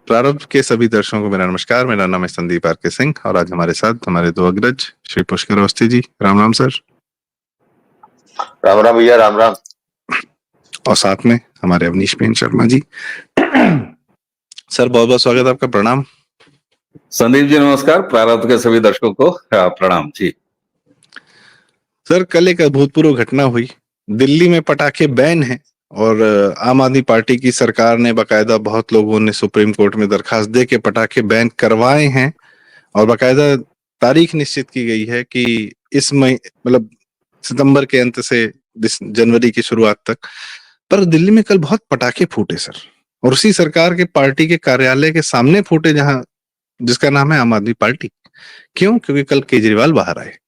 प्रारंभ के सभी दर्शकों को मेरा नमस्कार। मेरा नाम है संदीप आर के सिंह और आज हमारे साथ हमारे दो अग्रज श्री पुष्कर अवस्थी जी। राम राम सर। राम राम भैया, राम राम। और साथ में हमारे अवनीश पेन शर्मा जी। सर बहुत बहुत स्वागत, आपका प्रणाम। संदीप जी नमस्कार। प्रारंभ के सभी दर्शकों को प्रणाम जी। सर कल एक अभूतपूर्व घटना हुई। दिल्ली में पटाखे बैन हैं और आम आदमी पार्टी की सरकार ने बाकायदा बहुत लोगों ने सुप्रीम कोर्ट में दरखास्त दे के पटाखे बैन करवाए हैं और बाकायदा तारीख निश्चित की गई है कि इस मतलब सितंबर के अंत से जनवरी की शुरुआत तक। पर दिल्ली में कल बहुत पटाखे फूटे सर, और उसी सरकार के पार्टी के कार्यालय के सामने फूटे, जहां जिसका नाम है आम आदमी पार्टी। क्यों? क्योंकि कल केजरीवाल बाहर आए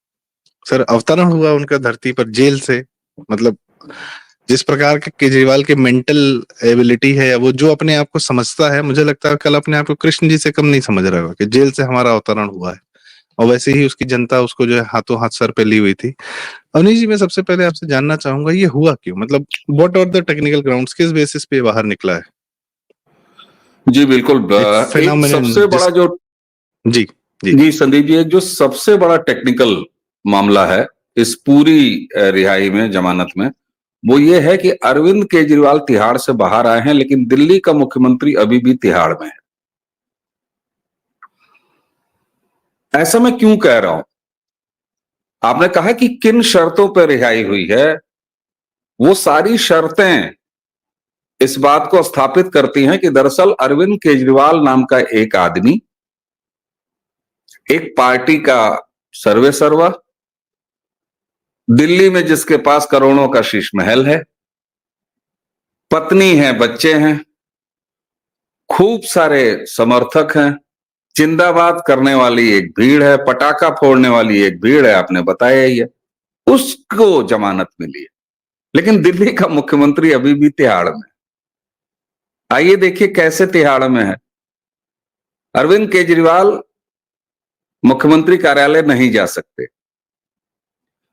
सर, अवतरण हुआ उनका धरती पर जेल से। मतलब जिस प्रकार के केजरीवाल के मेंटल एबिलिटी है, वो जो अपने आप को समझता है, मुझे लगता है कल अपने आप को कृष्ण जी से कम नहीं समझ रहा होगा कि जेल से हमारा अवतरण हुआ है। और वैसे ही उसकी जनता उसको जो है हाथों हाथ सर पे ली हुई थी। अवनीश जी, मैं सबसे पहले आपसे जानना चाहूंगा ये हुआ क्यों? मतलब what are the technical grounds, किस बेसिस पे बाहर निकला है? जी बिल्कुल। एक सबसे बड़ा जो जी जी संदीप जी, एक जो सबसे बड़ा टेक्निकल मामला है इस पूरी रिहाई में, जमानत में, वो ये है कि अरविंद केजरीवाल तिहाड़ से बाहर आए हैं, लेकिन दिल्ली का मुख्यमंत्री अभी भी तिहाड़ में है। ऐसा मैं क्यों कह रहा हूं? आपने कहा कि किन शर्तों पर रिहाई हुई है। वो सारी शर्तें इस बात को स्थापित करती हैं कि दरअसल अरविंद केजरीवाल नाम का एक आदमी एक पार्टी का सर्वे सर्वा, दिल्ली में जिसके पास करोड़ों का शीश महल है, पत्नी है, बच्चे हैं, खूब सारे समर्थक हैं, जिंदाबाद करने वाली एक भीड़ है, पटाखा फोड़ने वाली एक भीड़ है, आपने बताया ही है, उसको जमानत मिली है। लेकिन दिल्ली का मुख्यमंत्री अभी भी तिहाड़ में। आइए देखिए कैसे तिहाड़ में है। अरविंद केजरीवाल मुख्यमंत्री कार्यालय नहीं जा सकते,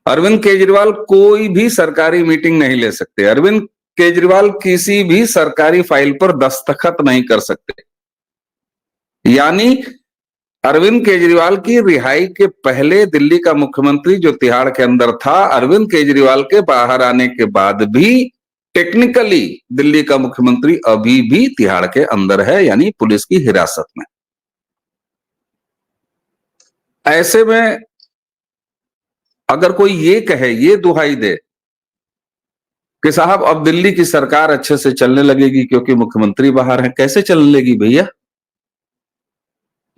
अरविंद केजरीवाल कोई भी सरकारी मीटिंग नहीं ले सकते, अरविंद केजरीवाल किसी भी सरकारी फाइल पर दस्तखत नहीं कर सकते। यानी अरविंद केजरीवाल की रिहाई के पहले दिल्ली का मुख्यमंत्री जो तिहाड़ के अंदर था, अरविंद केजरीवाल के बाहर आने के बाद भी टेक्निकली दिल्ली का मुख्यमंत्री अभी भी तिहाड़ के अंदर है, यानी पुलिस की हिरासत में। ऐसे में अगर कोई ये कहे, ये दुहाई दे कि साहब अब दिल्ली की सरकार अच्छे से चलने लगेगी क्योंकि मुख्यमंत्री बाहर है, कैसे चलने लगी भैया?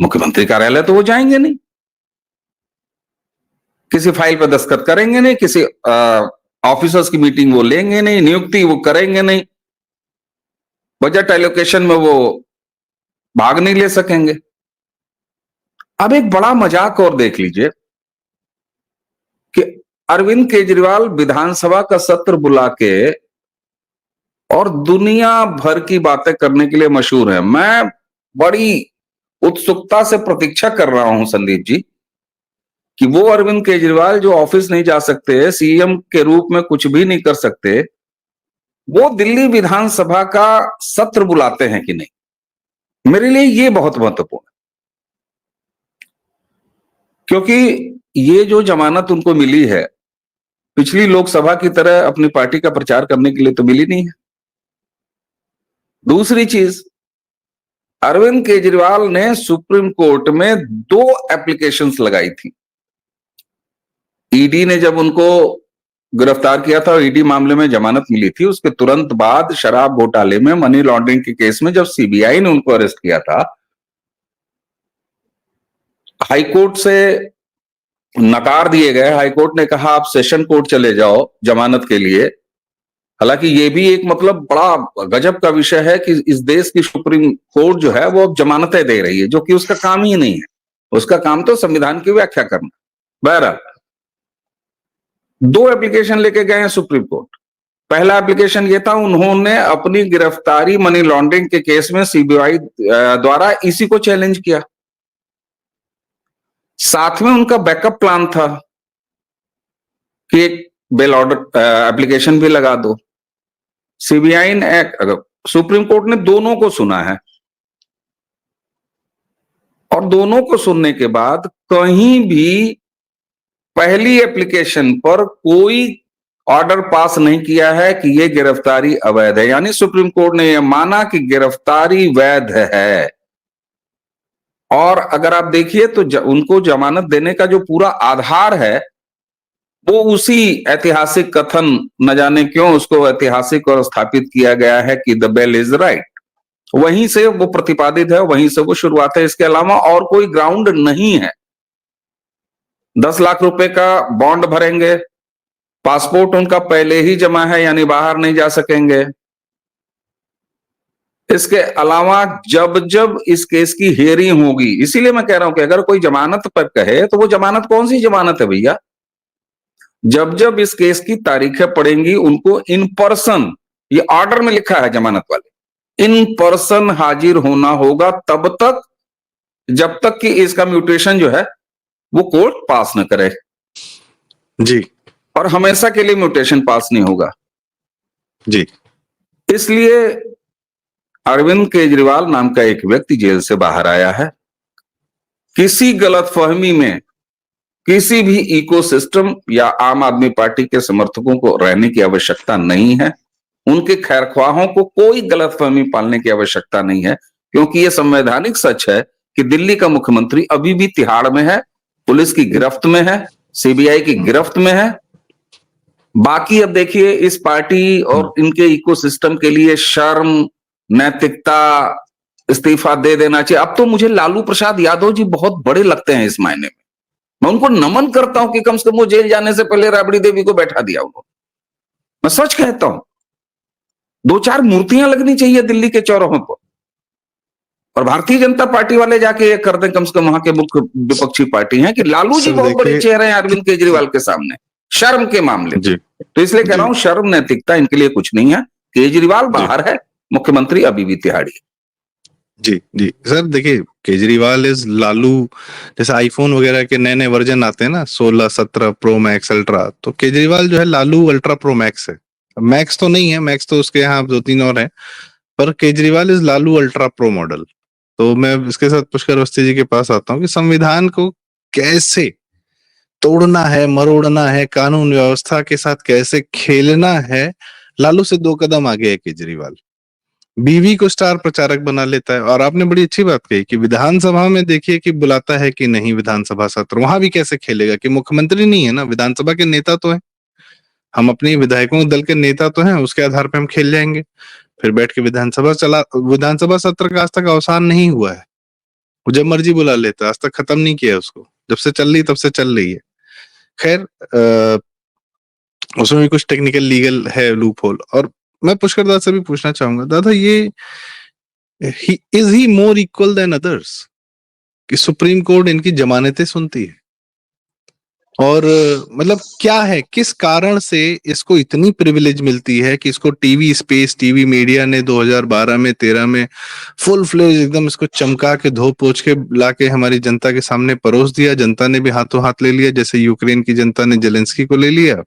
मुख्यमंत्री कार्यालय तो वो जाएंगे नहीं, किसी फाइल पर दस्तखत करेंगे नहीं, किसी ऑफिसर्स की मीटिंग वो लेंगे नहीं, नियुक्ति वो करेंगे नहीं, बजट एलोकेशन में वो भाग नहीं ले सकेंगे। अब एक बड़ा मजाक और देख लीजिए कि अरविंद केजरीवाल विधानसभा का सत्र बुला के और दुनिया भर की बातें करने के लिए मशहूर है। मैं बड़ी उत्सुकता से प्रतीक्षा कर रहा हूं संदीप जी कि वो अरविंद केजरीवाल जो ऑफिस नहीं जा सकते, सीएम के रूप में कुछ भी नहीं कर सकते, वो दिल्ली विधानसभा का सत्र बुलाते हैं कि नहीं। मेरे लिए ये बहुत महत्वपूर्ण है, क्योंकि ये जो जमानत उनको मिली है पिछली लोकसभा की तरह अपनी पार्टी का प्रचार करने के लिए तो मिली नहीं है। दूसरी चीज, अरविंद केजरीवाल ने सुप्रीम कोर्ट में 2 एप्लीकेशंस लगाई थी। ईडी ने जब उनको गिरफ्तार किया था और ईडी मामले में जमानत मिली थी, उसके तुरंत बाद शराब घोटाले में, मनी लॉन्ड्रिंग के केस में जब सीबीआई ने उनको अरेस्ट किया था, हाईकोर्ट से नकार दिए गए। हाईकोर्ट ने कहा आप सेशन कोर्ट चले जाओ जमानत के लिए। हालांकि ये भी एक मतलब बड़ा गजब का विषय है कि इस देश की सुप्रीम कोर्ट जो है वो अब जमानतें दे रही है, जो कि उसका काम ही नहीं है। उसका काम तो संविधान की व्याख्या करना। बहरहाल 2 एप्लीकेशन लेके गए हैं सुप्रीम कोर्ट। पहला एप्लीकेशन ये था, उन्होंने अपनी गिरफ्तारी मनी लॉन्ड्रिंग के केस में सीबीआई द्वारा इसी को चैलेंज किया। साथ में उनका बैकअप प्लान था कि एक बेल ऑर्डर एप्लीकेशन भी लगा दो। सीबीआई ने, सुप्रीम कोर्ट ने दोनों को सुना है। और दोनों को सुनने के बाद कहीं भी पहली एप्लीकेशन पर कोई ऑर्डर पास नहीं किया है कि ये गिरफ्तारी अवैध है, यानी सुप्रीम कोर्ट ने यह माना कि गिरफ्तारी वैध है। और अगर आप देखिए तो उनको जमानत देने का जो पूरा आधार है वो उसी ऐतिहासिक कथन, न जाने क्यों उसको ऐतिहासिक और स्थापित किया गया है कि द बेल इज राइट, वहीं से वो प्रतिपादित है, वहीं से वो शुरुआत है। इसके अलावा और कोई ग्राउंड नहीं है। 10 लाख रुपए का बॉन्ड भरेंगे, पासपोर्ट उनका पहले ही जमा है यानी बाहर नहीं जा सकेंगे। इसके अलावा जब जब इस केस की हियरिंग होगी, इसीलिए मैं कह रहा हूं कि अगर कोई जमानत पर कहे तो वो जमानत कौन सी जमानत है भैया? जब जब इस केस की तारीखें पड़ेंगी उनको इन पर्सन, ये ऑर्डर में लिखा है जमानत वाले, इन पर्सन हाजिर होना होगा, तब तक जब तक कि इसका म्यूटेशन जो है वो कोर्ट पास न करे। जी और हमेशा के लिए म्यूटेशन पास नहीं होगा। जी। इसलिए अरविंद केजरीवाल नाम का एक व्यक्ति जेल से बाहर आया है। किसी गलतफहमी में किसी भी इकोसिस्टम या आम आदमी पार्टी के समर्थकों को रहने की आवश्यकता नहीं है। उनके खैरख्वाहों को कोई गलतफहमी पालने की आवश्यकता नहीं है, क्योंकि यह संवैधानिक सच है कि दिल्ली का मुख्यमंत्री अभी भी तिहाड़ में है, पुलिस की गिरफ्त में है, सीबीआई की गिरफ्त में है। बाकी अब देखिए इस पार्टी और इनके इकोसिस्टम के लिए शर्म, नैतिकता, इस्तीफा दे देना चाहिए। अब तो मुझे लालू प्रसाद यादव जी बहुत बड़े लगते हैं इस मायने में। मैं उनको नमन करता हूं कि कम से कम वो जेल जाने से पहले राबड़ी देवी को बैठा दिया उन्होंने। मैं सच कहता हूं, 2-4 मूर्तियां लगनी चाहिए दिल्ली के चौराहों पर, और भारतीय जनता पार्टी वाले जाके ये कर दें, कम से कम वहां के मुख्य विपक्षी पार्टी हैं कि लालू जी सर बहुत बड़े देखिए, चेहरे हैं अरविंद केजरीवाल के सामने शर्म के मामले में। जी तो इसलिए कह रहा हूं, शर्म नैतिकता इनके लिए कुछ नहीं है। केजरीवाल बाहर है, मुख्यमंत्री अभी भी तिहाड़ी है। जी जी। सर देखिए, केजरीवाल इज लालू। जैसे आईफोन वगैरह के नए नए वर्जन आते हैं ना, 16, 17 प्रो मैक्स, अल्ट्रा, तो केजरीवाल जो है लालू अल्ट्रा प्रो मैक्स है। मैक्स तो नहीं है, मैक्स तो उसके यहाँ 2-3 और हैं, पर Kejriwal is Lalu ultra pro model. तो मैं इसके साथ पुष्कर अवस्थी जी के पास आता हूँ कि संविधान को कैसे तोड़ना है, मरोड़ना है, कानून व्यवस्था के साथ कैसे खेलना है, लालू से 2 कदम आगे है केजरीवाल। बीवी को स्टार प्रचारक बना लेता है। और आपने बड़ी अच्छी बात कही कि विधानसभा में देखिए कि बुलाता है कि नहीं विधानसभा सत्र, वहां भी कैसे खेलेगा कि मुख्यमंत्री नहीं है ना, विधानसभा के नेता तो है, हम अपने विधायकों दल के नेता तो हैं, उसके आधार पर हम खेल जाएंगे। फिर बैठ के विधानसभा सत्र का आज तक अवसान नहीं हुआ है, वो जब मर्जी बुला लेता है, आज तक खत्म नहीं किया उसको, जब से चल रही तब से चल रही है। खैर उसमें भी कुछ टेक्निकल लीगल है लूप होल। और मैं पुष्कर दादा से भी पूछना चाहूंगा, दादा ये is he more equal than others कि सुप्रीम कोर्ट इनकी जमानतें सुनती है? और मतलब क्या है, किस कारण से इसको इतनी प्रिविलेज मिलती है कि इसको टीवी स्पेस, टीवी मीडिया ने 2012 में 13 में फुल फ्लेज एकदम इसको चमका के धो पोछ के लाके हमारी जनता के सामने परोस दिया। जनता ने भी हाथों हाथ ले लिया, जैसे यूक्रेन की जनता ने जेलेंस्की को ले लिया,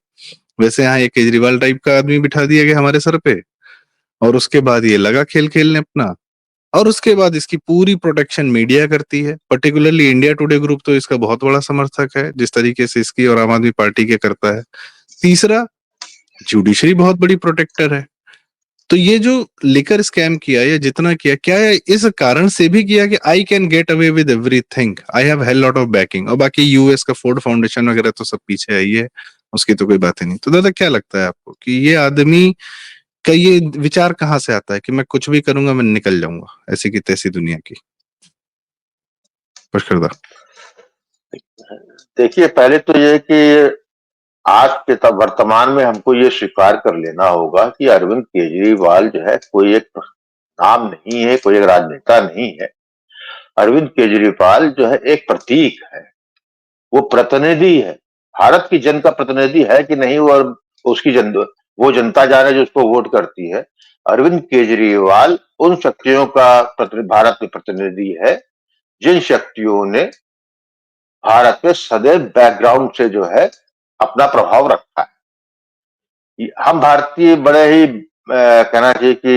वैसे यहाँ एक केजरीवाल टाइप का आदमी बिठा दिया गया हमारे सर पे। और उसके बाद ये लगा खेल खेलने अपना, और उसके बाद इसकी पूरी प्रोटेक्शन मीडिया करती है। पर्टिकुलरली इंडिया टुडे ग्रुप तो इसका बहुत बड़ा समर्थक है, जिस तरीके से इसकी और आम आदमी पार्टी के करता है। तीसरा, जुडिशरी बहुत बड़ी प्रोटेक्टर है। तो ये जो लिकर स्कैम किया या जितना किया, क्या इस कारण से भी किया कि I can get away with everything, I have hell lot of banking, और बाकी यूएस का फोर्ड फाउंडेशन वगैरह तो सब पीछे है ही है, उसकी तो कोई बात ही नहीं। तो दादा क्या लगता है आपको कि ये आदमी का ये विचार कहाँ से आता है कि मैं कुछ भी करूंगा, मैं निकल जाऊंगा ऐसी की तैसी दुनिया की? पुष्कर दा। देखिए, पहले तो ये कि आज के तब वर्तमान में हमको ये स्वीकार कर लेना होगा कि अरविंद केजरीवाल जो है कोई एक नाम नहीं है, कोई एक राजनेता नहीं है। अरविंद केजरीवाल जो है एक प्रतीक है, वो प्रतिनिधि है। भारत की जन का प्रतिनिधि है कि नहीं, वो जनता जाने जो उसको वोट करती है। अरविंद केजरीवाल उन शक्तियों का भारत में प्रतिनिधि है जिन शक्तियों ने भारत में सदैव बैकग्राउंड से जो है अपना प्रभाव रखा है। हम भारतीय बड़े ही कहना चाहिए कि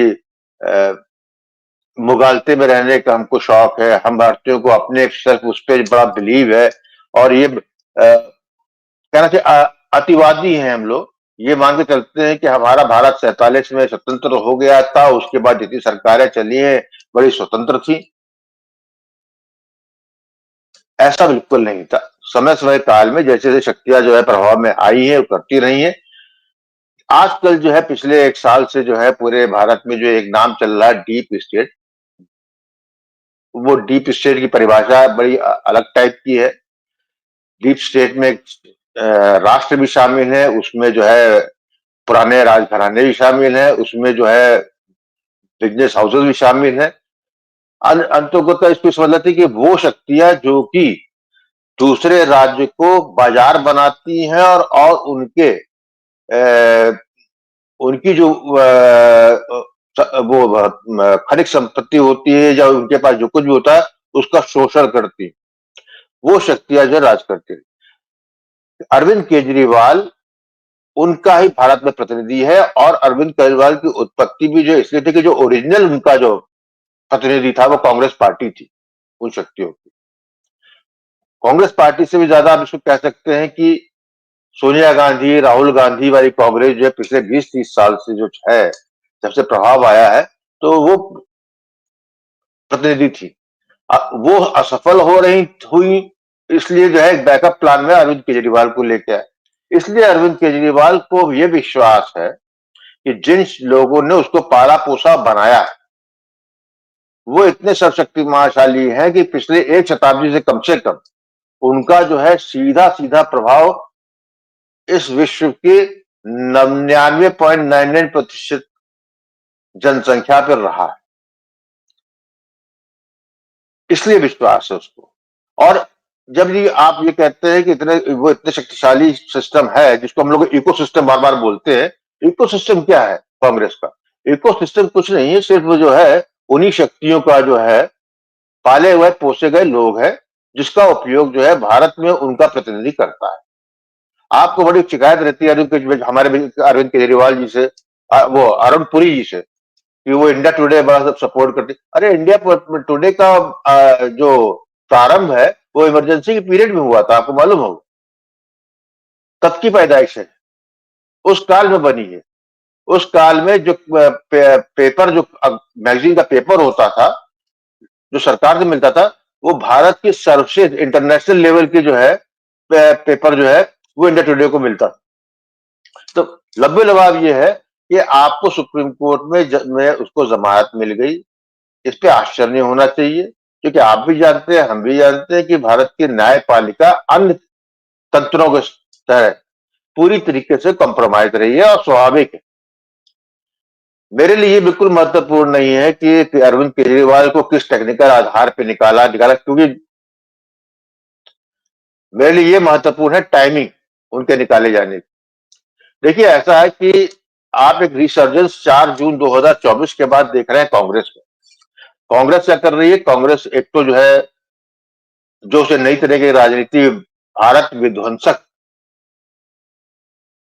मुगालते में रहने का हमको शौक है, हम भारतीयों को अपने सेल्फ उस पर बड़ा बिलीव है, और ये कहना चाहिए अतिवादी हैं हम लोग। ये मान के चलते हैं कि हमारा भारत 47 में स्वतंत्र हो गया था, उसके बाद जितनी सरकारें चली हैं बड़ी स्वतंत्र थी। ऐसा बिल्कुल नहीं था। समय समय काल में जैसे जैसे शक्तियां जो है प्रभाव में आई है, करती रही है। आजकल जो है पिछले 1 साल से जो है पूरे भारत में जो एक नाम चल रहा है डीप स्टेट, वो डीप स्टेट की परिभाषा बड़ी अलग टाइप की है। डीप स्टेट में राष्ट्र भी शामिल है, उसमें जो है पुराने राजघराने भी शामिल है, उसमें जो है बिजनेस हाउसेस भी शामिल है। अंततः इसको समझ लेते कि वो शक्तियां जो कि दूसरे राज्य को बाजार बनाती हैं, और उनके उनकी जो वो खनिज संपत्ति होती है या उनके पास जो कुछ भी होता है उसका शोषण करती, वो शक्तियां जो राज करती। अरविंद केजरीवाल उनका ही भारत में प्रतिनिधि है, और अरविंद केजरीवाल की उत्पत्ति भी जो इसलिए थी कि जो ओरिजिनल उनका जो प्रतिनिधि था वो कांग्रेस पार्टी थी, उन शक्तियों की। कांग्रेस पार्टी से भी ज्यादा आप इसको कह सकते हैं कि सोनिया गांधी, राहुल गांधी वाली कांग्रेस जो है पिछले 20-30 साल से जो है, जब से प्रभाव आया है, तो वो प्रतिनिधि थी। वो असफल हो रही हुई, इसलिए जो है बैकअप प्लान में अरविंद केजरीवाल को लेके आए। इसलिए अरविंद केजरीवाल को ये विश्वास है कि जिन लोगों ने उसको पाला पोसा बनाया है, वो इतने सर्वशक्तिमानशाली हैं कि पिछले 1 शताब्दी से कम उनका जो है सीधा सीधा प्रभाव इस विश्व के 99.99% जनसंख्या पर रहा है। इसलिए विश्वास है उसको। और जब ये आप ये कहते हैं कि इतने शक्तिशाली सिस्टम है, जिसको हम लोग इकोसिस्टम बार बार बोलते हैं, इकोसिस्टम क्या है कांग्रेस का? इकोसिस्टम कुछ नहीं है, सिर्फ जो है उन्हीं शक्तियों का जो है पाले हुए पोसे गए लोग हैं, जिसका उपयोग जो है भारत में उनका प्रतिनिधि करता है। आपको बड़ी शिकायत रहती है हमारे अरविंद केजरीवाल जी से, वो अरुण पुरी जी से, कि वो इंडिया टुडे बड़ा सब सपोर्ट करती। अरे इंडिया टुडे का जो प्रारंभ है वो इमरजेंसी के पीरियड में हुआ था, आपको मालूम होगा। तब की पैदाइश है, उस काल में बनी है। उस काल में जो पेपर, जो मैगजीन का पेपर होता था, जो सरकार से मिलता था, वो भारत की सर्वश्रेष्ठ इंटरनेशनल लेवल के जो है पेपर जो है वो इंडिया टुडे को मिलता। तो लब्बे लबाब ये है कि आपको सुप्रीम कोर्ट में उसको जमानत मिल गई। इस पे आश्चर्य नहीं होना चाहिए, क्योंकि आप भी जानते हैं, हम भी जानते हैं कि भारत की न्यायपालिका अन्य तंत्रों के तरह पूरी तरीके से कॉम्प्रोमाइज रही है, और स्वाभाविक है। मेरे लिए बिल्कुल महत्वपूर्ण नहीं है कि अरविंद केजरीवाल को किस टेक्निकल आधार पे निकाला, क्योंकि मेरे लिए ये महत्वपूर्ण है टाइमिंग उनके निकाले जाने की। देखिए ऐसा है कि आप एक रिसर्जेंस 4 जून 2024 के बाद देख रहे हैं कांग्रेस में। कांग्रेस क्या कर रही है? कांग्रेस एक तो जो है जो उसे नई तरह की राजनीति, भारत विध्वंसक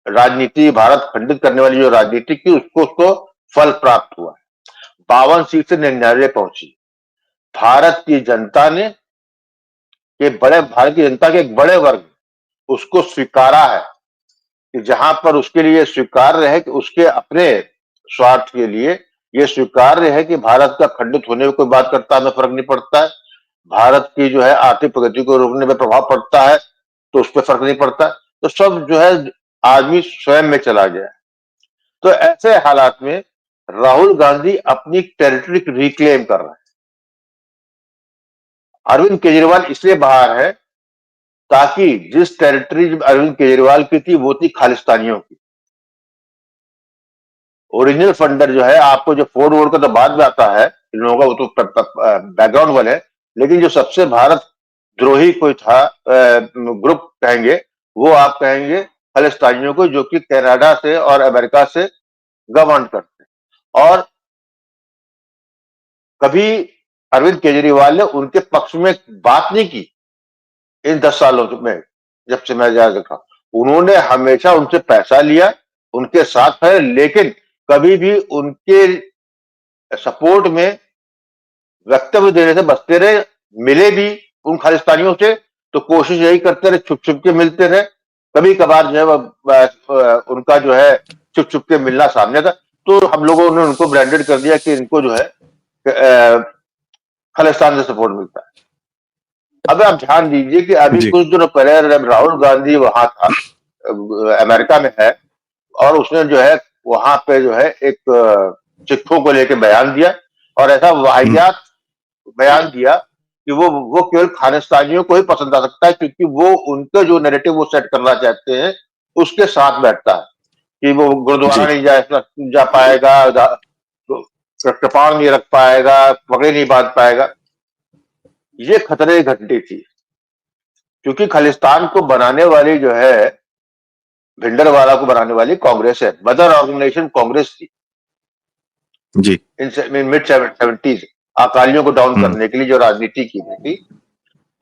राजनीति, भारत खंडित करने वाली जो राजनीति की, उसको फल प्राप्त हुआ है। 52 सीट से 99 पहुंची। भारत की जनता ने, भारत की जनता के एक बड़े वर्ग उसको स्वीकारा है कि जहां पर उसके लिए स्वीकार्य है कि उसके अपने स्वार्थ के लिए ये स्वीकार्य है कि भारत का खंडित होने में कोई बात करता, हमें फर्क नहीं पड़ता है। भारत की जो है आर्थिक प्रगति को रोकने में प्रभाव पड़ता है तो उस पर फर्क नहीं पड़ता। तो सब जो है आदमी स्वयं में चला गया। तो ऐसे हालात में राहुल गांधी अपनी टेरिटरी रिक्लेम कर रहे हैं। अरविंद केजरीवाल इसलिए बाहर है ताकि जिस टेरिटरी अरविंद केजरीवाल की थी वो थी खालिस्तानियों की। ओरिजिनल फंडर जो है, आपको जो फोर्ड वोर्ड का तो बाद में आता है इन लोगों का, वो तो बैकग्राउंड वाले है, लेकिन जो सबसे भारत द्रोही कोई था ग्रुप कहेंगे, वो आप कहेंगे खालिस्तानियों को, जो कि कनाडा से और अमेरिका से गवर्न करते हैं। और कभी अरविंद केजरीवाल ने उनके पक्ष में बात नहीं की इन 10 सालों में, जब से मैं याद रखा। उन्होंने हमेशा उनसे पैसा लिया, उनके साथ है, लेकिन कभी भी उनके सपोर्ट में वक्तव्य देने से बचते रहे, मिले भी उन खालिस्तानियों से तो कोशिश यही करते रहे, छुप छुप के मिलते रहे। कभी कभार जो है उनका जो है छुप छुप के मिलना सामने था, तो हम लोगों ने उनको ब्रांडेड कर दिया कि इनको जो है खालिस्तान से सपोर्ट मिलता है। अब आप ध्यान दीजिए कि अभी जी कुछ दिनों पहले राहुल गांधी वहां था, अमेरिका में है, और उसने जो है वहां पे जो है एक सिखों को लेकर बयान दिया, और ऐसा वाहियात बयान दिया कि वो केवल खालिस्तानियों को ही पसंद आ सकता है, क्योंकि वो उनका जो नैरेटिव वो सेट करना चाहते हैं उसके साथ बैठता है कि वो गुरुद्वारा जी नहीं जा पाएगा, कृपाण नहीं रख पाएगा, पगड़ी नहीं बांध पाएगा। ये खतरे की घंटी थी, क्योंकि खालिस्तान को बनाने वाली जो है, भिंडरवाला को बनाने वाली कांग्रेस है, मदर ऑर्गेनाइजेशन कांग्रेस थी जी इन मिड 70s, अकालियों को डाउन करने के लिए जो राजनीति की गई थी।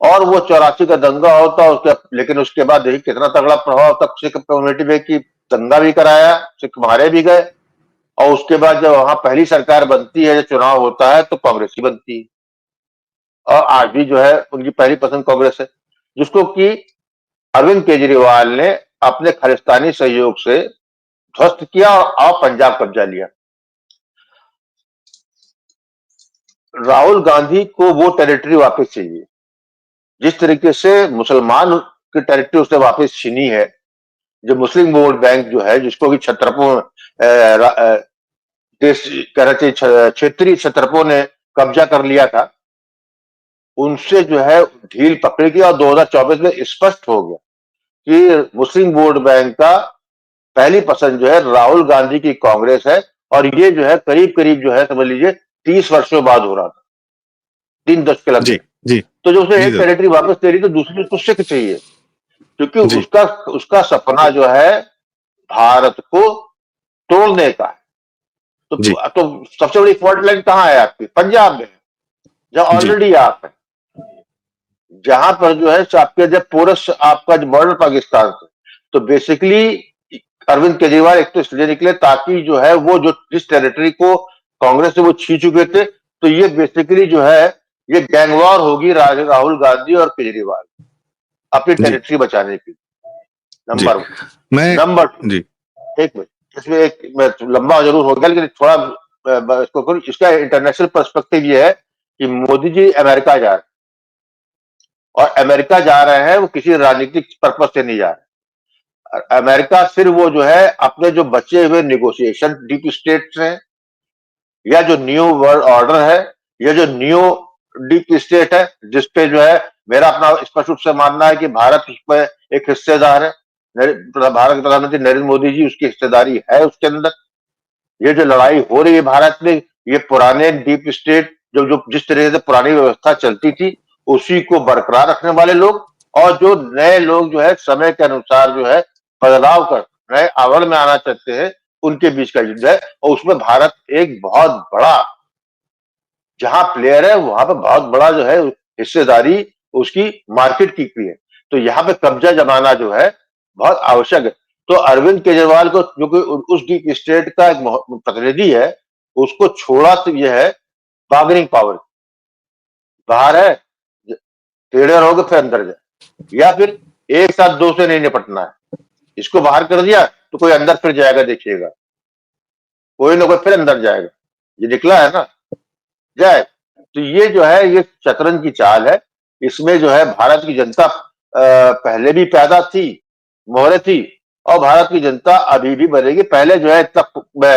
और वो 84 का दंगा होता उसके, लेकिन उसके बाद देखिए कितना तगड़ा प्रभाव तक सिख कम्युनिटी में, कि दंगा भी कराया, सिख मारे भी गए, और उसके बाद जब वहां पहली सरकार बनती है, जब चुनाव होता है, तो कांग्रेस ही बनती है, और आज भी जो है उनकी पहली पसंद कांग्रेस है, जिसको कि अरविंद केजरीवाल ने अपने खालिस्तानी सहयोग से ध्वस्त किया और पंजाब कब्जा लिया। राहुल गांधी को वो टेरिटरी वापस चाहिए, जिस तरीके से मुसलमान की टेरिटरी उसने वापस छीनी है। जो मुस्लिम वोट बैंक जो है, जिसको कि देश कहना चाहिए क्षेत्रीय छत्रपों ने कब्जा कर लिया था, उनसे जो है ढील पकड़ी गई, और 2024 में स्पष्ट हो गया कि मुस्लिम वोट बैंक का पहली पसंद जो है राहुल गांधी की कांग्रेस है। और ये जो है करीब करीब जो है समझ लीजिए 30 वर्षों बाद हो रहा था, 3 दशक लग जी गए। जी तो जब उसे जी एक सर टेरिटरी वापस दे रही, तो दूसरी उसको सिख चाहिए, क्योंकि जी उसका उसका सपना जो है भारत को तोड़ने का है। जी तो सबसे बड़ी फॉल्ट लाइन कहाँ है आपकी? पंजाब में है, जहां जी ऑलरेडी आप है, जहां पर जो है आपके जब पोरस आपका जो बॉर्डर पाकिस्तान से, तो बेसिकली अरविंद केजरीवाल एक तो इसलिए निकले ताकि जो है वो जो जिस टेरिटरी को कांग्रेस से वो छीन चुके थे, तो ये बेसिकली जो है ये गैंगवॉर होगी राहुल गांधी और केजरीवाल अपनी जी टेरिटरी बचाने की। जी नंबर मैं नंबर टू, जी एक मिनट, इसमें एक मैं लंबा जरूर हो गया, लेकिन थोड़ा इसको करूं। इसका इंटरनेशनल पर्सपेक्टिव ये है कि मोदी जी अमेरिका जा रहे हैं, और अमेरिका जा रहे हैं वो किसी राजनीतिक पर्पज से नहीं जा रहे। अमेरिका सिर्फ वो जो है अपने जो बचे हुए निगोशिएशन डीप स्टेट्स हैं, या जो न्यू वर्ल्ड ऑर्डर है, या जो न्यू डीप स्टेट है, जिसपे जो है मेरा अपना स्पष्ट रूप से मानना है कि भारत उसमें एक हिस्सेदार है। भारत के प्रधानमंत्री नरेंद्र मोदी जी उसकी हिस्सेदारी है उसके अंदर। ये जो लड़ाई हो रही है भारत में, ये पुराने डीप स्टेट जो जो जिस तरह से पुरानी व्यवस्था चलती थी उसी को बरकरार रखने वाले लोग, और जो नए लोग जो है समय के अनुसार जो है बदलाव कर नए आवरण में आना चाहते हैं, उनके बीच का युद्ध है। और उसमें भारत एक बहुत बड़ा जहां प्लेयर है, वहां पर बहुत बड़ा जो है हिस्सेदारी उसकी मार्केट की हुई है। तो यहाँ पे कब्जा जमाना जो है बहुत आवश्यक है। तो अरविंद केजरीवाल को, जो कि उस डीप स्टेट का एक प्रतिनिधि है, उसको छोड़ा तो यह है बार्गेनिंग पावर, बाहर है, टेढ़े रहोगे फिर अंदर जाए, या फिर एक साथ दो से नहीं निपटना है। इसको बाहर कर दिया तो कोई अंदर फिर जाएगा, देखिएगा कोई ना कोई फिर अंदर जाएगा। ये निकला है ना, जाए। तो ये जो है ये शतरंज की चाल है। इसमें जो है भारत की जनता पहले भी पैदा थी, मोहरे थी, और भारत की जनता अभी भी बनेगी। पहले जो है इतना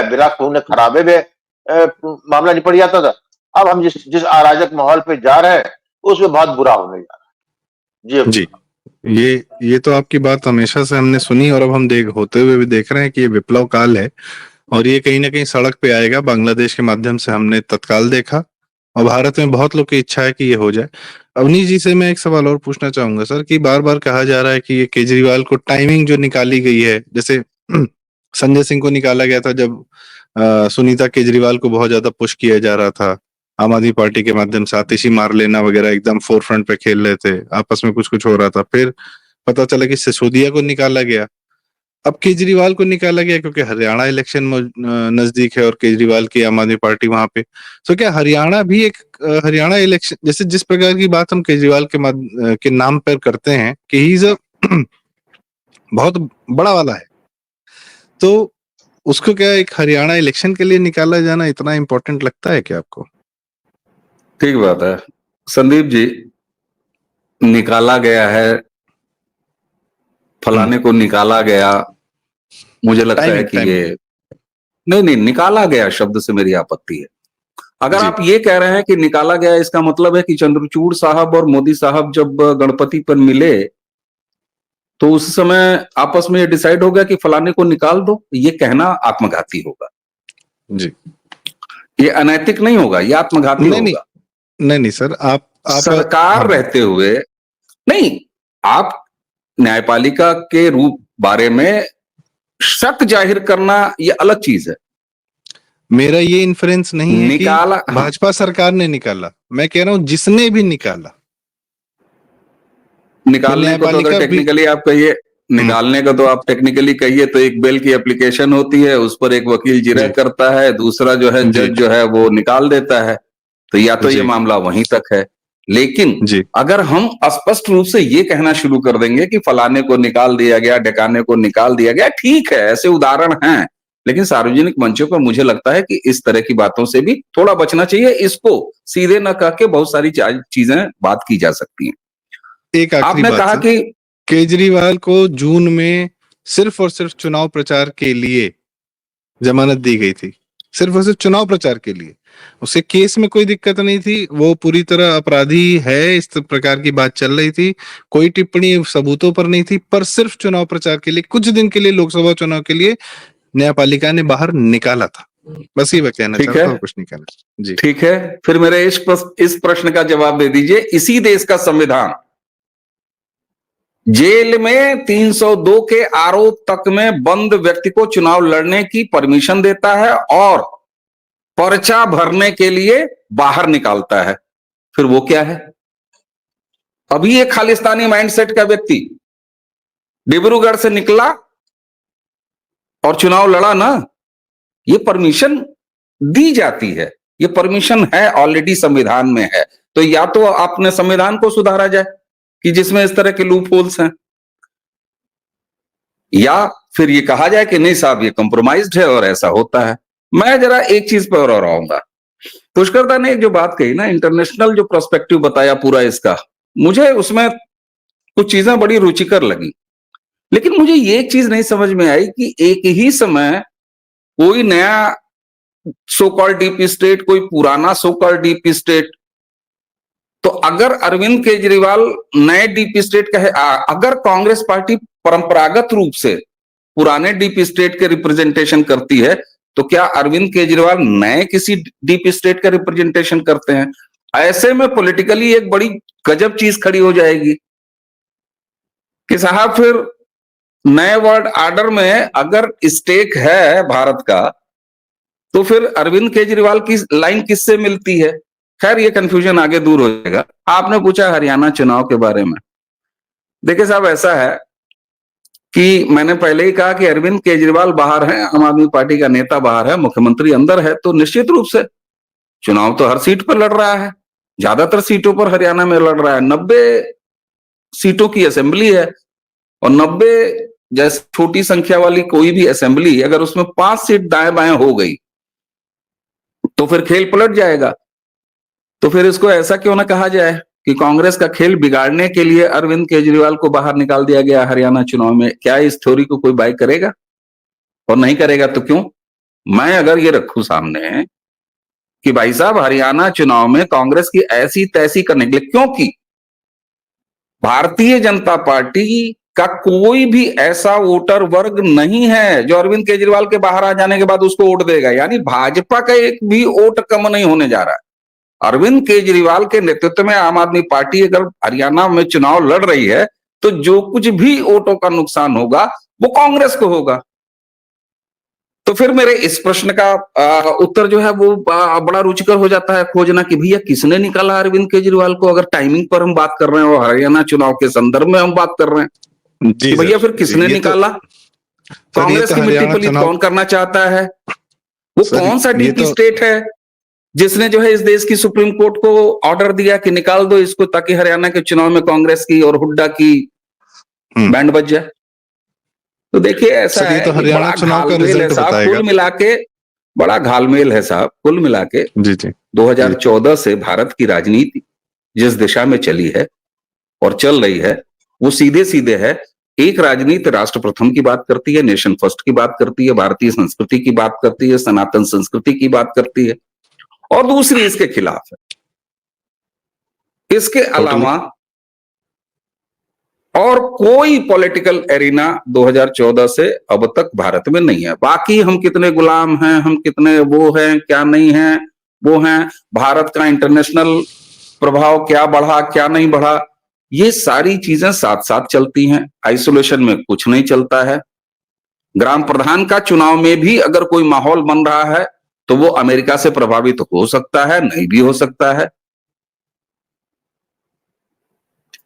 बिना खून खराबे में मामला निपट जाता था। अब हम जिस जिस अराजक माहौल पे जा रहे हैं उसमें बहुत बुरा होने जा रहा है। जी जी ये तो आपकी बात हमेशा से हमने सुनी, और अब हम होते हुए भी देख रहे हैं कि ये विप्लव काल है, और ये कहीं ना कहीं सड़क पे आएगा। बांग्लादेश के माध्यम से हमने तत्काल देखा, और भारत में बहुत लोग की इच्छा है कि ये हो जाए। अवनीश जी से मैं एक सवाल और पूछना चाहूंगा सर, कि बार बार कहा जा रहा है कि ये केजरीवाल को टाइमिंग जो निकाली गई है, जैसे संजय सिंह को निकाला गया था जब सुनीता केजरीवाल को बहुत ज्यादा पुश किया जा रहा था, आम आदमी पार्टी के माध्यम से आतिशी मार लेना वगैरह एकदम फोर फ्रंट पे खेल रहे थे, आपस में कुछ कुछ हो रहा था। फिर पता चला कि सिसोदिया को निकाला गया। अब केजरीवाल को निकाला गया क्योंकि हरियाणा इलेक्शन नजदीक है और केजरीवाल की आम आदमी पार्टी वहां पे। तो क्या हरियाणा भी एक हरियाणा इलेक्शन, जैसे जिस प्रकार की बात हम केजरीवाल के नाम पर करते हैं कि ही इज अ बहुत बड़ा वाला है, तो उसको क्या एक हरियाणा इलेक्शन के लिए निकाला जाना इतना इम्पोर्टेंट लगता है क्या आपको? ठीक बात है संदीप जी, निकाला गया है, फलाने को निकाला गया, मुझे लगता है कि ये नहीं, निकाला गया शब्द से मेरी आपत्ति है। अगर आप ये कह रहे हैं कि निकाला गया, इसका मतलब है कि चंद्रचूड़ साहब और मोदी साहब जब गणपति पर मिले तो उस समय आपस में ये डिसाइड हो गया कि फलाने को निकाल दो, ये कहना आत्मघाती होगा जी। ये अनैतिक नहीं होगा, ये आत्मघाती होगा। नहीं सर, आप सरकार रहते हुए नहीं, आप न्यायपालिका के रूप बारे में शक जाहिर करना ये अलग चीज है। मेरा ये इन्फ्रेंस नहीं है निकाला, कि भाजपा सरकार ने निकाला, मैं कह रहा हूं जिसने भी निकाला। निकालने को तो अगर टेक्निकली आप कहिए, निकालने का तो आप टेक्निकली कहिए तो एक बेल की एप्लीकेशन होती है, उस पर एक वकील जिरह करता है, दूसरा जो है जज जो है वो निकाल देता है, तो या तो ये मामला वहीं तक है। लेकिन अगर हम स्पष्ट रूप से ये कहना शुरू कर देंगे कि फलाने को निकाल दिया गया, ढकाने को निकाल दिया गया, ठीक है ऐसे उदाहरण हैं, लेकिन सार्वजनिक मंचों पर मुझे लगता है कि इस तरह की बातों से भी थोड़ा बचना चाहिए। इसको सीधे न कह के बहुत सारी चीजें बात की जा सकती हैं। एक आपने कहा कि केजरीवाल को जून में सिर्फ और सिर्फ चुनाव प्रचार के लिए जमानत दी गई थी, सिर्फ और सिर्फ चुनाव प्रचार के लिए। उसके केस में कोई दिक्कत नहीं थी, वो पूरी तरह अपराधी है इस प्रकार की बात चल रही थी, कोई टिप्पणी सबूतों पर नहीं थी, पर सिर्फ चुनाव प्रचार के लिए कुछ दिन के लिए लोकसभा चुनाव के लिए न्यायपालिका ने बाहर निकाला था। बस ये मैं कहना चाहता हूं, कुछ नहीं कहना। जी ठीक है, फिर मेरे इस प्रश्न का जवाब दे दीजिए। इसी देश का संविधान जेल में 302 के आरोप तक में बंद व्यक्ति को चुनाव लड़ने की परमिशन देता है और पर्चा भरने के लिए बाहर निकालता है। फिर वो क्या है? अभी एक खालिस्तानी माइंडसेट का व्यक्ति डिब्रूगढ़ से निकला और चुनाव लड़ा ना, ये परमिशन दी जाती है, ये परमिशन है, ऑलरेडी संविधान में है। तो या तो अपने संविधान को सुधारा जाए कि जिसमें इस तरह के लूप होल्स हैं, या फिर ये कहा जाए कि नहीं साहब ये कंप्रोमाइज्ड है और ऐसा होता है। मैं जरा एक चीज पर और आऊंगा, पुष्कर दा ने जो बात कही ना, इंटरनेशनल जो पर्सपेक्टिव बताया पूरा इसका, मुझे उसमें कुछ चीजें बड़ी रुचिकर लगी, लेकिन मुझे ये एक चीज नहीं समझ में आई कि एक ही समय कोई नया सो कॉल्ड डीप स्टेट, कोई पुराना सो कॉल्ड डीप स्टेट, तो अगर अरविंद केजरीवाल नए डीप स्टेट का है, अगर कांग्रेस पार्टी परंपरागत रूप से पुराने डीप स्टेट के रिप्रेजेंटेशन करती है, तो क्या अरविंद केजरीवाल नए किसी डीप स्टेट का रिप्रेजेंटेशन करते हैं? ऐसे में पॉलिटिकली एक बड़ी गजब चीज खड़ी हो जाएगी कि साहब फिर नए वर्ल्ड ऑर्डर में अगर स्टेक है भारत का, तो फिर अरविंद केजरीवाल की लाइन किससे मिलती है? खैर ये कंफ्यूजन आगे दूर हो जाएगा। आपने पूछा हरियाणा चुनाव के बारे में, देखिए साहब ऐसा है कि मैंने पहले ही कहा कि अरविंद केजरीवाल बाहर हैं, आम आदमी पार्टी का नेता बाहर है, मुख्यमंत्री अंदर है, तो निश्चित रूप से चुनाव तो हर सीट पर लड़ रहा है, ज्यादातर सीटों पर हरियाणा में लड़ रहा है। 90 सीटों की असेंबली है और 90 जैसे छोटी संख्या वाली कोई भी असेंबली, अगर उसमें 5 सीट दाएं बाएं हो गई तो फिर खेल पलट जाएगा। तो फिर इसको ऐसा क्यों ना कहा जाए कि कांग्रेस का खेल बिगाड़ने के लिए अरविंद केजरीवाल को बाहर निकाल दिया गया हरियाणा चुनाव में। क्या इस थ्योरी को कोई बाय करेगा? और नहीं करेगा तो क्यों? मैं अगर ये रखूं सामने कि भाई साहब हरियाणा चुनाव में कांग्रेस की ऐसी तैसी करने के लिए, क्योंकि भारतीय जनता पार्टी का कोई भी ऐसा वोटर वर्ग नहीं है जो अरविंद केजरीवाल के बाहर आ जाने के बाद उसको वोट देगा, यानी भाजपा का एक भी वोट कम नहीं होने जा रहा है। अरविंद केजरीवाल के नेतृत्व में आम आदमी पार्टी अगर हरियाणा में चुनाव लड़ रही है तो जो कुछ भी वोटों का नुकसान होगा वो कांग्रेस को होगा। तो फिर मेरे इस प्रश्न का उत्तर जो है वो बड़ा रुचिकर हो जाता है खोजना कि भैया किसने निकाला अरविंद केजरीवाल को। अगर टाइमिंग पर हम बात कर रहे हैं और हरियाणा चुनाव के संदर्भ में हम बात कर रहे हैं, तो भैया फिर किसने निकाला? सर, ये कांग्रेस तो की मिट्टी हरियाणा पलीत चुनाव कौन करना चाहता है? वो सर, कौन सा ये डीपी तो स्टेट है जिसने जो है इस देश की सुप्रीम कोर्ट को ऑर्डर दिया कि निकाल दो इसको, ताकि हरियाणा के चुनाव में कांग्रेस की और हुड्डा की हम्म बैंड बज जाए? तो देखिए, ऐसा सर, ये है, तो ये हरियाणा बड़ा चुनाव का घालमेल है रिजल्ट साहब, बताएगा। कुल मिला के बड़ा घालमेल है साहब, कुल मिला के जी जी जी 2014 से भारत की राजनीति जिस दिशा में चली है और चल रही है, वो सीधे सीधे है। एक राजनीति राष्ट्र प्रथम की बात करती है, नेशन फर्स्ट की बात करती है, भारतीय संस्कृति की बात करती है, सनातन संस्कृति की बात करती है, और दूसरी इसके खिलाफ है। इसके टोटली। अलावा और कोई पॉलिटिकल एरिना 2014 से अब तक भारत में नहीं है। बाकी हम कितने गुलाम हैं, हम कितने वो हैं, क्या नहीं है, वो हैं, भारत का इंटरनेशनल प्रभाव क्या बढ़ा, क्या नहीं बढ़ा, ये सारी चीजें साथ साथ चलती हैं। आइसोलेशन में कुछ नहीं चलता है। ग्राम प्रधान का चुनाव में भी अगर कोई माहौल बन रहा है तो वो अमेरिका से प्रभावित हो सकता है, नहीं भी हो सकता है।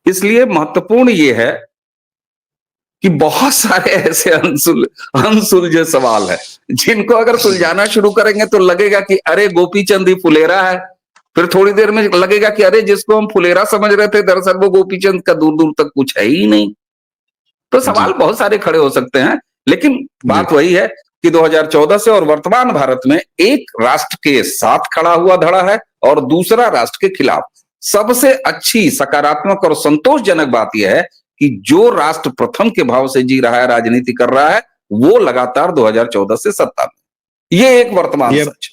इसलिए महत्वपूर्ण ये है कि बहुत सारे ऐसे अनसुलझे सवाल है जिनको अगर सुलझाना शुरू करेंगे तो लगेगा कि अरे गोपी चंद ही फुलेरा है, फिर थोड़ी देर में लगेगा कि अरे जिसको हम फुलेरा समझ रहे थे दरअसल वो गोपी चंद का दूर दूर तक कुछ है ही नहीं। तो जी सवाल बहुत सारे खड़े हो सकते हैं, लेकिन जी बात वही है कि 2014 से और वर्तमान भारत में एक राष्ट्र के साथ खड़ा हुआ धड़ा है और दूसरा राष्ट्र के खिलाफ। सबसे अच्छी, सकारात्मक और संतोषजनक बात यह है कि जो राष्ट्र प्रथम के भाव से जी रहा है, राजनीति कर रहा है, वो लगातार 2014 से सत्ता में। ये एक वर्तमान ये सच।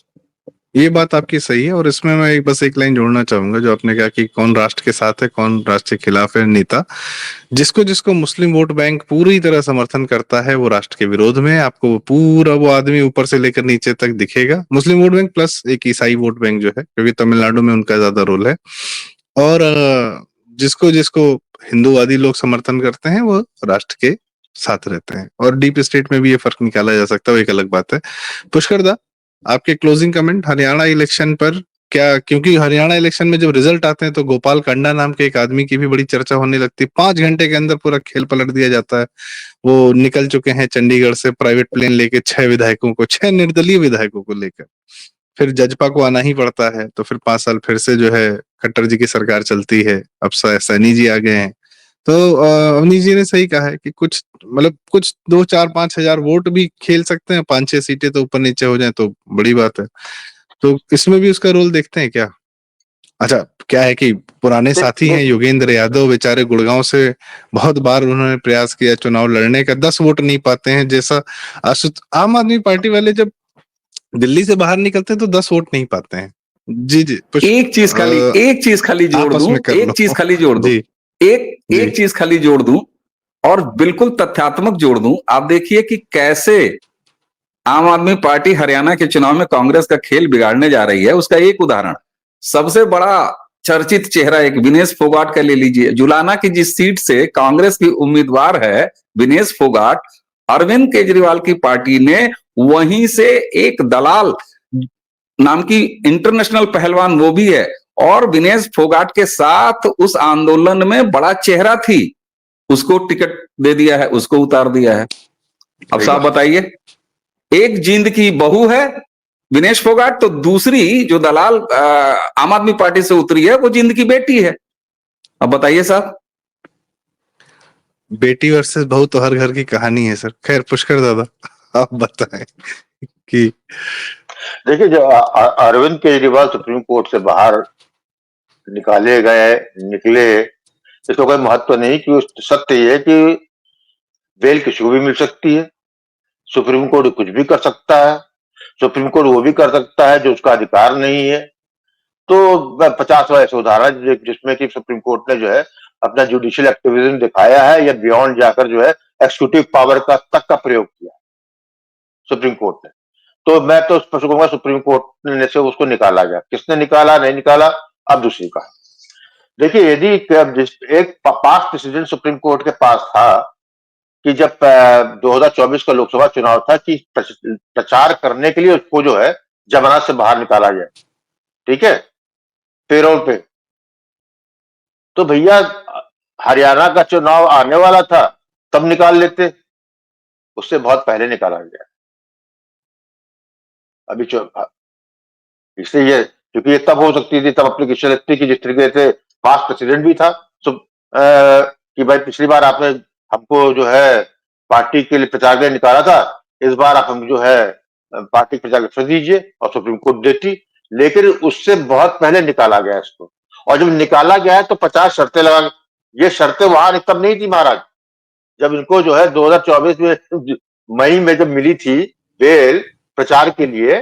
ये बात आपकी सही है, और इसमें मैं बस एक लाइन जोड़ना चाहूंगा जो आपने कहा कि कौन राष्ट्र के साथ है, कौन राष्ट्र के खिलाफ है नेता। जिसको जिसको मुस्लिम वोट बैंक पूरी तरह समर्थन करता है वो राष्ट्र के विरोध में है। आपको पूरा वो आदमी ऊपर से लेकर नीचे तक दिखेगा, मुस्लिम वोट बैंक प्लस एक ईसाई वोट बैंक जो है, क्योंकि तमिलनाडु में उनका ज्यादा रोल है। और जिसको जिसको हिंदूवादी लोग समर्थन करते हैं वो राष्ट्र के साथ रहते हैं। और डीप स्टेट में भी ये फर्क निकाला जा सकता है, वो एक अलग बात है। पुष्कर दा, आपके क्लोजिंग कमेंट हरियाणा इलेक्शन पर क्या? क्योंकि हरियाणा इलेक्शन में जब रिजल्ट आते हैं तो गोपाल कांडा नाम के एक आदमी की भी बड़ी चर्चा होने लगती है। 5 घंटे के अंदर पूरा खेल पलट दिया जाता है। वो निकल चुके हैं चंडीगढ़ से प्राइवेट प्लेन लेके 6 विधायकों को, 6 निर्दलीय विधायकों को लेकर। फिर जजपा को आना ही पड़ता है, तो फिर 5 साल फिर से जो है खट्टर जी की सरकार चलती है। अब सैनी जी आ गए हैं। तो अवनीश जी ने सही कहा है कि कुछ मतलब कुछ 2 4 5 हजार वोट भी खेल सकते हैं, 5 6 सीटें तो ऊपर नीचे हो जाए तो बड़ी बात है। तो इसमें भी उसका रोल देखते हैं क्या? अच्छा, क्या है कि पुराने साथी हैं योगेंद्र यादव, बेचारे गुड़गांव से बहुत बार उन्होंने प्रयास किया चुनाव लड़ने का, 10 वोट नहीं पाते हैं। जैसा आम आदमी पार्टी वाले जब दिल्ली से बाहर निकलते हैं तो 10 वोट नहीं पाते हैं। जी जी एक चीज खाली जोड़ आपस दूं, में कर एक लो। चीज खाली जोड़ दूं, जी जी एक चीज खाली जोड़ दूं और बिल्कुल तथ्यात्मक जोड़ दूं। आप देखिए कि कैसे आम आदमी पार्टी हरियाणा के चुनाव में कांग्रेस का खेल बिगाड़ने जा रही है। उसका एक उदाहरण, सबसे बड़ा चर्चित चेहरा एक विनेश फोगाट का ले लीजिए। जुलाना की जिस सीट से कांग्रेस की उम्मीदवार है विनेश फोगाट, अरविंद केजरीवाल की पार्टी ने वहीं से एक दलाल नाम की इंटरनेशनल पहलवान, वो भी है, और विनेश फोगाट के साथ उस आंदोलन में बड़ा चेहरा थी, उसको टिकट दे दिया है, उसको उतार दिया है। अब साहब बताइए, एक जींद की बहू है विनेश फोगाट, तो दूसरी जो दलाल आम आदमी पार्टी से उतरी है वो जींद की बेटी है। अब बताइए साहब। बेटी वर्सेस बहू तो हर घर की कहानी है सर। खैर पुष्कर दादा, आप बताएं कि देखिए, जो अरविंद केजरीवाल सुप्रीम कोर्ट से बाहर निकाले गए, निकले, इसका कोई महत्व नहीं, कि सत्य ये है कि बेल किसी को भी मिल सकती है। सुप्रीम कोर्ट कुछ भी कर सकता है। सुप्रीम कोर्ट वो भी कर सकता है जो उसका अधिकार नहीं है। तो 50 ऐसे उदाहरण जिसमें कि सुप्रीम कोर्ट ने जो है अपना जुडिशियल एक्टिविज्म दिखाया है, या बियॉन्ड जाकर जो है एक्सिक्यूटिव पावर का तक का प्रयोग किया सुप्रीम कोर्ट ने। तो मैं तो स्पष्ट कहूंगा सुप्रीम कोर्ट ने से उसको निकाला गया। किसने निकाला, नहीं निकाला, अब दूसरी का। देखिए, यदि एक पास्ट प्रेसिडेंट सुप्रीम कोर्ट के पास था कि जब 2024 का लोकसभा चुनाव था, कि प्रचार करने के लिए उसको जो है जमानत से बाहर निकाला गया, ठीक है, पेरोल पे। तो भैया, हरियाणा का चुनाव आने वाला था, तब निकाल लेते। उससे बहुत पहले निकाला गया। अभी इसलिए ये, क्योंकि ये तब हो सकती थी, तब एप्लीकेशन लगती कि जिस तरीके से पास्ट प्रेसिडेंट भी था कि भाई पिछली बार आपने हमको जो है पार्टी के लिए प्रचार के लिए निकाला था, इस बार आप हम जो है पार्टी के प्रचार फिर दीजिए, और सुप्रीम कोर्ट देती। लेकिन उससे बहुत पहले निकाला गया इसको, और जब निकाला गया है तो 50 शर्तें लगा। ये शर्तें वहां तब नहीं थी महाराज, जब इनको जो है 2024 में मई में जब मिली थी बेल प्रचार के लिए,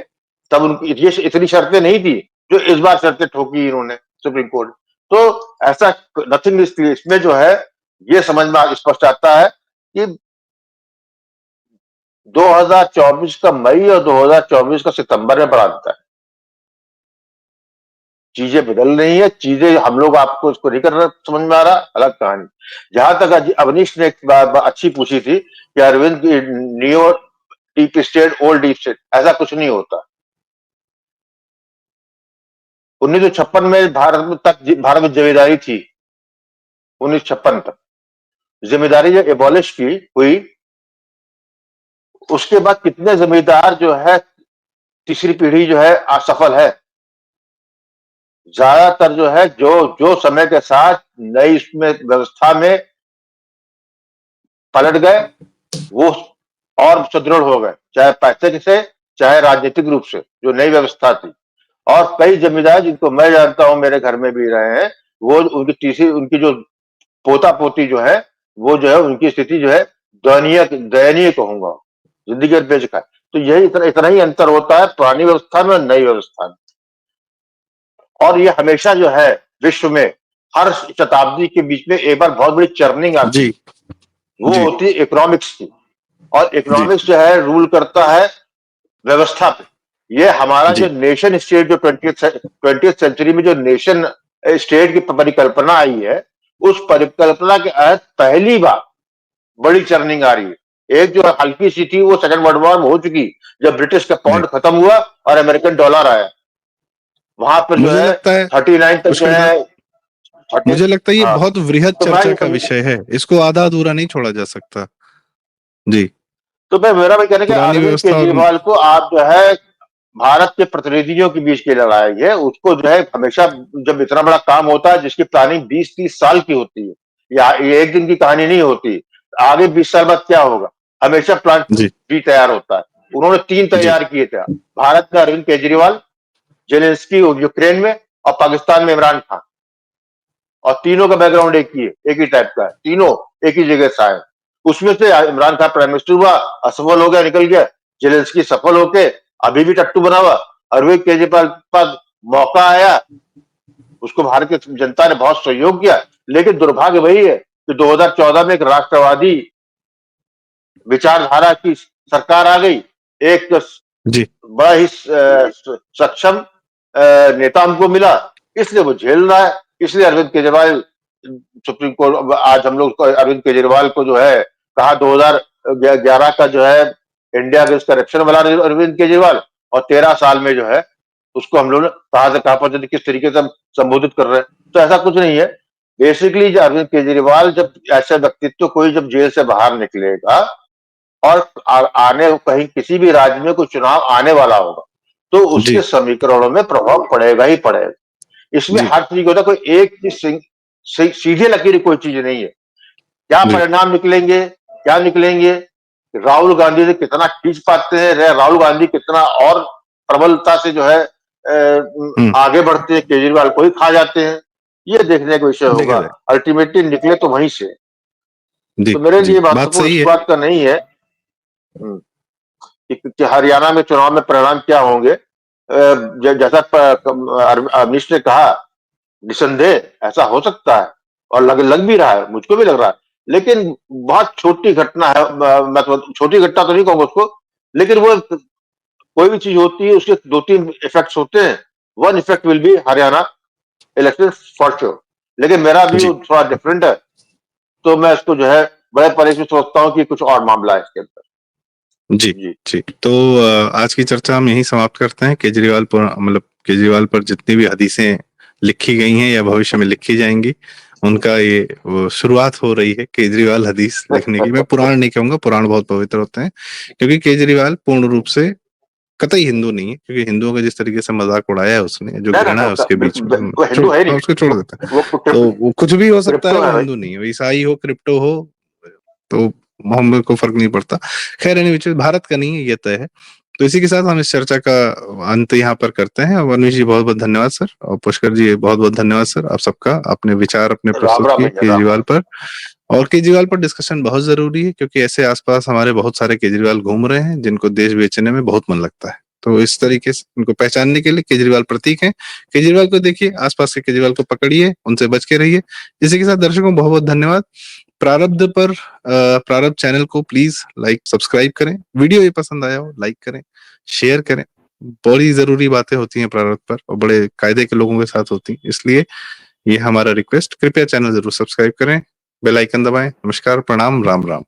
तब उनकी ये इतनी शर्तें नहीं थी जो इस बार शर्तें ठोकी इन्होंने सुप्रीम कोर्ट। तो ऐसा नथिंग, इसमें जो है ये समझ में स्पष्ट आता है कि 2024 का मई और 2024 का सितंबर में बढ़ा देता है। चीजें बदल रही है, चीजें हम लोग आपको इसको नहीं कर समझ में आ रहा, अलग कहानी। जहां तक अवनीश ने एक बात अच्छी पूछी थी कि अरविंद की new deep state old deep state, ऐसा कुछ नहीं होता। 1956 में भारत में जिम्मेदारी थी, 1956 तक जिम्मेदारी जब एबॉलिश की हुई, उसके बाद कितने जमींदार जो है तीसरी पीढ़ी जो है असफल है। ज्यादातर जो है जो समय के साथ नई इसमें व्यवस्था में पलट गए, वो और सुदृढ़ हो गए, चाहे पैसे से चाहे राजनीतिक रूप से, जो नई व्यवस्था थी। और कई जमींदार जिनको मैं जानता हूं, मेरे घर में भी रहे हैं, वो उनकी जो पोता पोती जो है, वो जो है उनकी स्थिति जो है दयनीय कहूंगा, जिंदगी भर बेच खाए। तो यही इतना ही अंतर होता है पुरानी व्यवस्था में और नई व्यवस्था में। और ये हमेशा जो है विश्व में हर शताब्दी के बीच में एक बार बहुत बड़ी चर्निंग आती है, वो होती है इकोनॉमिक्स की। और इकोनॉमिक्स जो है रूल करता है व्यवस्था पे। ये हमारा जो नेशन स्टेट, जो 20th सेंचुरी में जो नेशन स्टेट की परिकल्पना आई है, उस परिकल्पना के तहत पहली बार बड़ी चर्निंग आ रही है। एक जो हल्की सी थी वो सेकंड वर्ल्ड वॉर में हो चुकी, जब ब्रिटिश का पाउंड खत्म हुआ और अमेरिकन डॉलर आया। वहां पर जो है 39 तक जो है, मुझे लगता है ये बहुत वृहद चर्चा का विषय है, इसको आधा अधूरा नहीं छोड़ा जा सकता। जी, तो मेरा भाई कहना है कि अरविंद केजरीवाल को आप जो है भारत के प्रतिनिधियों के बीच की लड़ाई है, उसको जो है हमेशा जब इतना बड़ा काम होता है जिसकी प्लानिंग 20-30 साल की होती है, या ये एक दिन की कहानी नहीं होती, आगे 20 साल बाद क्या होगा, हमेशा प्लान भी तैयार होता है। उन्होंने 3 तैयार किए थे, भारत में अरविंद केजरीवाल, जेलेंस्की यूक्रेन में, और पाकिस्तान में इमरान खान। और तीनों का बैकग्राउंड एक ही टाइप का है, तीनों एक ही जगह से आए। उसमें से इमरान खान प्राइम मिनिस्टर हुआ, असफल हो गया, निकल गया। जेलेंस्की सफल होके अभी भी टट्टू बना हुआ। अरविंद केजरीवाल के पास मौका आया, उसको भारत की जनता ने बहुत सहयोग किया, लेकिन दुर्भाग्य वही है कि 2014 में एक राष्ट्रवादी विचारधारा की सरकार आ गई, एक बड़ा ही सक्षम नेता हमको मिला, इसलिए वो झेल रहा है। इसलिए अरविंद केजरीवाल सुप्रीम कोर्ट, आज हम लोग अरविंद केजरीवाल को जो है कहा 2011 का जो है इंडिया अगेंस्ट करप्शन वाला अरविंद केजरीवाल, और 13 साल में जो है उसको हम लोग कहा से कहा पर किस तरीके से हम संबोधित कर रहे हैं। तो ऐसा कुछ नहीं है। बेसिकली जो अरविंद केजरीवाल, जब ऐसे व्यक्तित्व कोई जब जेल से बाहर निकलेगा और आने कहीं किसी भी राज्य में कोई चुनाव आने वाला होगा, तो उसके समीकरणों में प्रभाव पड़ेगा ही पड़ेगा। इसमें हर चीज होता है, कोई एक सीधे लकीर कोई चीज नहीं है। क्या परिणाम निकलेंगे, क्या निकलेंगे, राहुल गांधी से कितना खींच पाते हैं, राहुल गांधी कितना और प्रबलता से जो है आगे बढ़ते हैं, केजरीवाल को ही खा जाते हैं, ये देखने का विषय होगा। अल्टीमेटली निकले तो वहीं से। तो मेरे लिए महत्वपूर्ण इस बात का नहीं है कि हरियाणा में चुनाव में परिणाम क्या होंगे। जैसा अवनीश ने कहा, निसंदेह ऐसा हो सकता है, और लग भी रहा है, मुझको भी लग रहा है, लेकिन बहुत छोटी घटना है। मतलब छोटी घटना तो नहीं कहूंगा उसको, लेकिन वो कोई भी चीज होती है उसके 2-3 इफेक्ट्स होते हैं। One effect will be Haryana election for sure, लेकिन मेरा व्यू थोड़ा डिफरेंट है। तो मैं इसको जो है बड़े परेशान सोचता हूँ कि कुछ और मामला है इसके अंदर। जी। तो आज की चर्चा हम यहीं समाप्त करते हैं। केजरीवाल पर जितनी भी हदीसें लिखी गई हैं या भविष्य में लिखी जाएंगी, उनका ये शुरुआत हो रही है केजरीवाल हदीस लिखने की। मैं पुराण नहीं कहूंगा, पुराण बहुत पवित्र होते हैं, क्योंकि केजरीवाल पूर्ण रूप से कतई हिंदू नहीं है, क्योंकि हिंदुओं का जिस तरीके से मजाक उड़ाया है उसने, जो घृणा है उसके बीच में, वो हिंदू है नहीं, उसको छोड़ देता है। वो तो वो कुछ भी हो सकता है, क्रिप्टो वो है भाई। हिंदू नहीं है, वो ईसाई हो, क्रिप्टो हो, तो मोहम्मद को फर्क नहीं पड़ता। खैर एनीवे, भारत का नहीं है, ये तय है। तो इसी के साथ हम इस चर्चा का अंत यहाँ पर करते हैं। और अनिश जी बहुत बहुत धन्यवाद सर, और पुष्कर जी बहुत बहुत धन्यवाद सर, आप सबका, अपने विचार अपने राम प्रस्तुत राम किए भैया, राम केजरीवाल राम। पर। और केजरीवाल पर डिस्कशन बहुत जरूरी है, क्योंकि ऐसे आसपास हमारे बहुत सारे केजरीवाल घूम रहे हैं जिनको देश बेचने में बहुत मन लगता है। तो इस तरीके से उनको पहचानने के लिए केजरीवाल प्रतीक है। केजरीवाल को देखिए, आसपास के केजरीवाल को पकड़िए, उनसे बच के रहिए। इसी के साथ दर्शकों बहुत बहुत धन्यवाद। प्रारब्ध पर प्रारब्ध चैनल को प्लीज लाइक सब्सक्राइब करें। वीडियो ये पसंद आया हो लाइक करें, शेयर करें। बड़ी जरूरी बातें होती हैं प्रारब्ध पर, और बड़े कायदे के लोगों के साथ होती हैं, इसलिए ये हमारा रिक्वेस्ट, कृपया चैनल जरूर सब्सक्राइब करें, बेल आइकन दबाएं। नमस्कार, प्रणाम, राम राम।